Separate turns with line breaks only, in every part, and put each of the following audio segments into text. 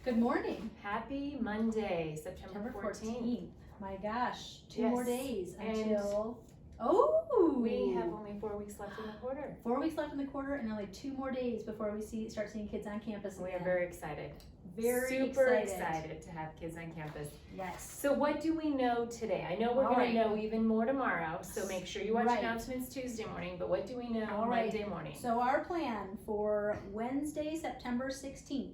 Good morning.
Happy Monday, September 14th.
My gosh, two
Yes.
more days
And
until,
we have only 4 weeks left in the quarter.
4 weeks left in the quarter and only 2 more days before we start seeing kids on campus
We
again.
are very excited.
Super
excited to have kids on campus.
Yes.
So what do we know today? I know we're
All
going
right.
to know even more tomorrow, so make sure you watch
Right.
announcements Tuesday morning, but what do we know
All right.
Monday morning?
So our plan for Wednesday, September 16th,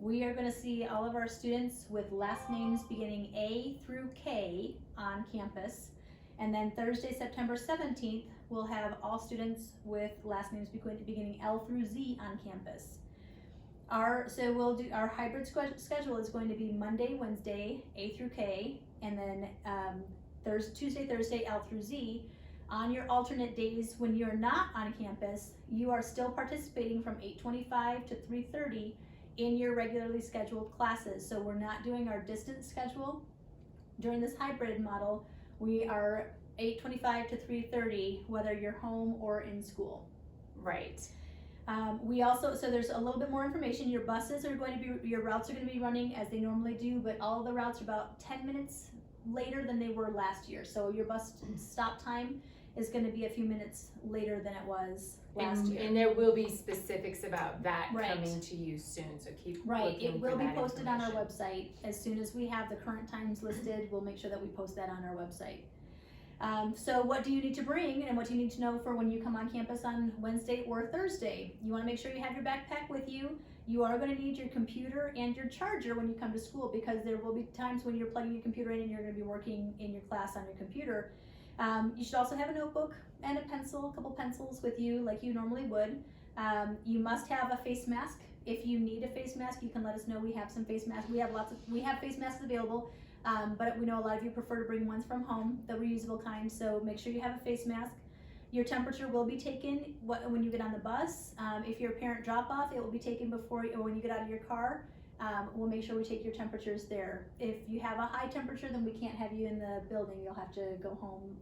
we are going to see all of our students with last names beginning A through K on campus. And then Thursday, September 17th, we'll have all students with last names beginning L through Z on campus. We'll do our hybrid schedule is going to be Monday, Wednesday, A through K, and then Tuesday, Thursday, L through Z. On your alternate days when you're not on campus, you are still participating from 8:25 to 3:30 in your regularly scheduled classes. So we're not doing our distance schedule. During this hybrid model, we are 8:25 to 3:30, whether you're home or in school.
Right.
So there's a little bit more information. Your routes are going to be running as they normally do, but all the routes are about 10 minutes later than they were last year. So your bus stop time is going to be a few minutes later than it was last year.
And there will be specifics about that
Right.
coming to you soon, so keep
Right,
looking
it
for
will be
that
posted on our
information.
website. As soon as we have the current times listed, we'll make sure that we post that on our website. So what do you need to bring and what do you need to know for when you come on campus on Wednesday or Thursday? You want to make sure you have your backpack with you. You are going to need your computer and your charger when you come to school, because there will be times when you're plugging your computer in and you're going to be working in your class on your computer. You should also have a notebook and a pencil, a couple pencils with you like you normally would. You must have a face mask. If you need a face mask, you can let us know. We have some face masks. We have face masks available, but we know a lot of you prefer to bring ones from home, the reusable kind, so make sure you have a face mask. Your temperature will be taken when you get on the bus. If you're a parent drop-off, it will be taken when you get out of your car. We'll make sure we take your temperatures there. If you have a high temperature, then we can't have you in the building. You'll have to go home.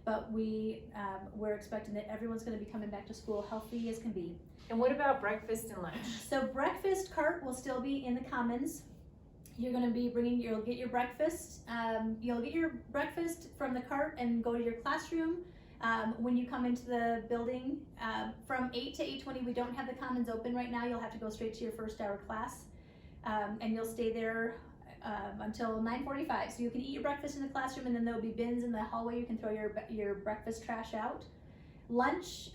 But we're expecting that everyone's going to be coming back to school healthy as can be.
And what about breakfast and lunch?
So breakfast cart will still be in the commons. You'll get your breakfast. You'll get your breakfast from the cart and go to your classroom. When you come into the building, from 8 to 8:20, we don't have the commons open right now. You'll have to go straight to your first hour class. And you'll stay there until 9:45. So you can eat your breakfast in the classroom, and then there'll be bins in the hallway. You can throw your breakfast trash out. Lunch,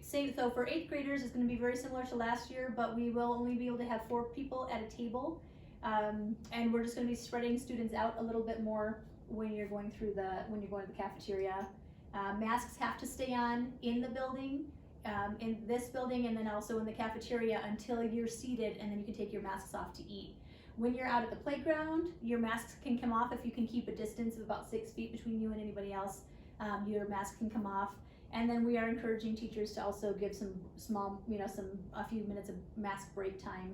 so for 8th graders, it's going to be very similar to last year, but we will only be able to have 4 people at a table. And we're just going to be spreading students out a little bit more when you're going to the cafeteria. Masks have to stay on in the building. In this building, and then also in the cafeteria until you're seated, and then you can take your masks off to eat. When you're out at the playground, your masks can come off if you can keep a distance of about 6 feet between you and anybody else. Your mask can come off, and then we are encouraging teachers to also give some a few minutes of mask break time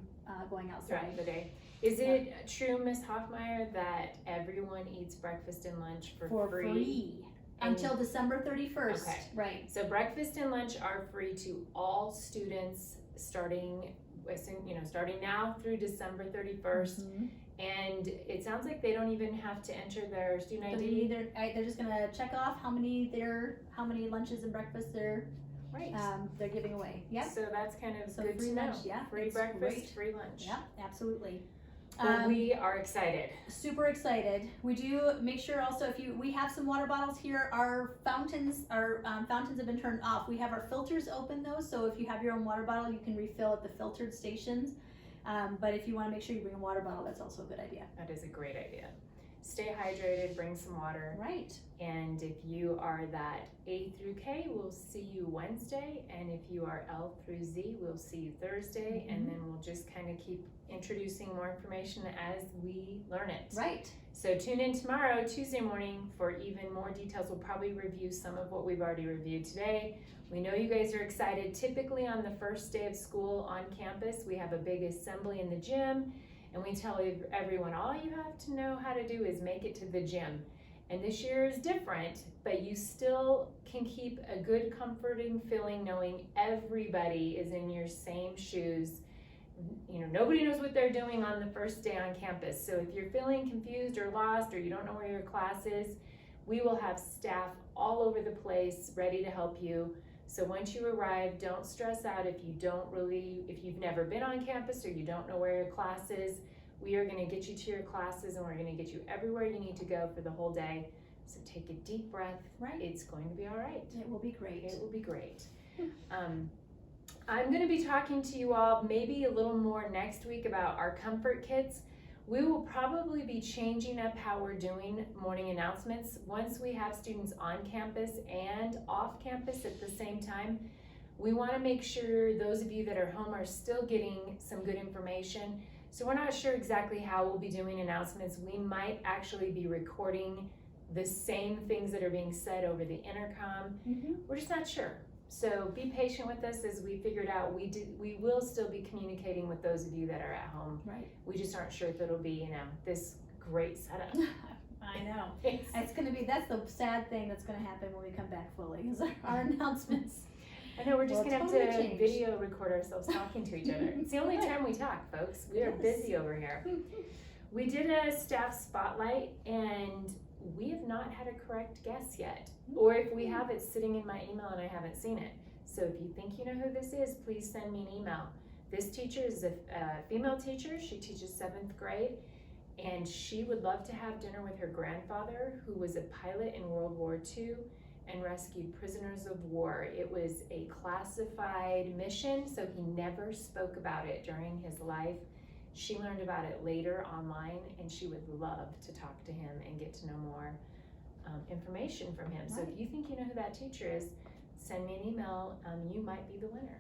going outside.
Throughout the day. Is it true, Ms. Hoffmeyer, that everyone eats breakfast and lunch for free?
Until December 31st.
Okay.
Right.
So breakfast and lunch are free to all students starting now through December 31st.
Mm-hmm.
And it sounds like they don't even have to enter their student ID.
They're just gonna check off how many lunches and breakfasts they're giving away. Yep.
So that's kind of good
free
to know.
lunch, yeah.
Free
It's
breakfast,
great.
free lunch.
Yeah, absolutely.
Well, we are excited.
Super excited. We do make sure also we have some water bottles here. Our fountains have been turned off. We have our filters open though, so if you have your own water bottle, you can refill at the filtered stations. But if you want to make sure you bring a water bottle, that's also a good idea.
That is a great idea. Stay hydrated, bring some water.
Right.
And if you are that A through K, we'll see you Wednesday. And if you are L through Z, we'll see you Thursday.
Mm-hmm.
And then we'll just kind of keep introducing more information as we learn it.
Right.
So tune in tomorrow, Tuesday morning, for even more details. We'll probably review some of what we've already reviewed today. We know you guys are excited. Typically on the first day of school on campus, we have a big assembly in the gym. And we tell everyone, all you have to know how to do is make it to the gym. And this year is different, but you still can keep a good, comforting feeling knowing everybody is in your same shoes. You know, Nobody knows what they're doing on the first day on campus. So if you're feeling confused or lost or you don't know where your class is, we will have staff all over the place ready to help you. So once you arrive, don't stress out if you've never been on campus or you don't know where your class is. We are gonna get you to your classes and we're gonna get you everywhere you need to go for the whole day. So take a deep breath.
Right.
It's going to be all right.
It will be great.
It will be great. I'm gonna be talking to you all maybe a little more next week about our comfort kits. We will probably be changing up how we're doing morning announcements. Once we have students on campus and off campus at the same time, we wanna make sure those of you that are home are still getting some good information. So we're not sure exactly how we'll be doing announcements. We might actually be recording the same things that are being said over the intercom. We're just not sure. So be patient with us as we figure it out. We will still be communicating with those of you that are at home.
Right.
We just aren't sure if it'll be, this great setup.
I know. That's the sad thing that's gonna happen when we come back fully, is our announcements.
I know, we're just gonna
totally
have to
change.
video record ourselves talking to each other. It's the only time we talk, folks. We are busy over here. We did a staff spotlight and we have not had a correct guess yet. Or if we have, it's sitting in my email and I haven't seen it. So if you think you know who this is, please send me an email. This teacher is a female teacher. She teaches 7th grade and she would love to have dinner with her grandfather, who was a pilot in World War II and rescued prisoners of war. It was a classified mission, so he never spoke about it during his life. She learned about it later online and she would love to talk to him and get to know more information from him.
Right.
So if you think you know who that teacher is, send me an email. You might be the winner.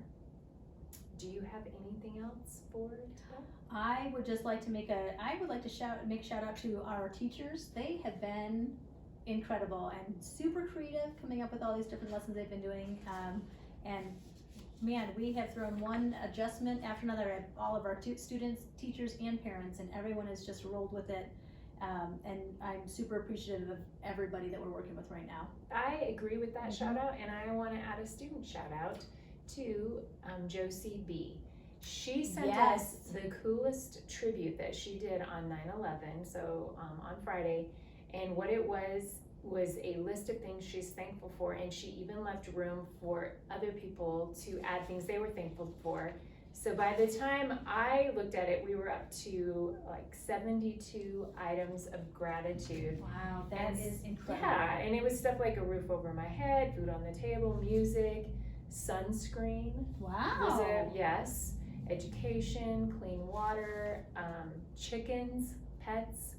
Do you have anything else for today?
I would just like to make shout out to our teachers. They have been incredible and super creative, coming up with all these different lessons they've been doing. And man, we have thrown one adjustment after another at all of our students, teachers, and parents, and everyone has just rolled with it. And I'm super appreciative of everybody that we're working with right now.
I agree with that shout out, and I want to add a student shout out to Josie B. She sent us the coolest tribute that she did on 9/11, so on Friday, and what it was a list of things she's thankful for, and she even left room for other people to add things they were thankful for. So by the time I looked at it, we were up to like 72 items of gratitude.
Wow, that is incredible.
Yeah, and it was stuff like a roof over my head, food on the table, music, sunscreen.
Wow.
Yes, education, clean water, chickens, pets,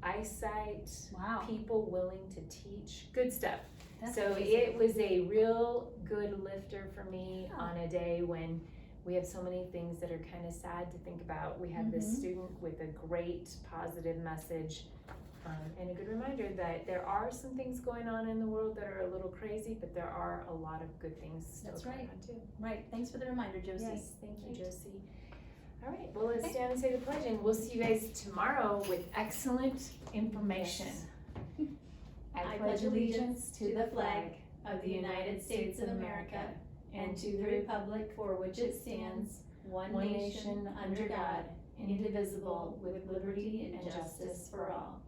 eyesight,
Wow.
people willing to teach, good stuff.
That's
So
amazing.
it was a real good lifter for me on a day when we have so many things that are kind of sad to think about. We have this student with a great positive message and a good reminder that there are some things going on in the world that are a little crazy, but there are a lot of good things still going on too.
Right, thanks for the reminder, Josie.
Yes, thank you, Josie. All right, well, let's stand and say the pledge, and we'll see you guys tomorrow with excellent information.
Yes.
I pledge allegiance to the flag of the United States of America and to the republic for which it stands, one nation under God, indivisible, with liberty and justice for all.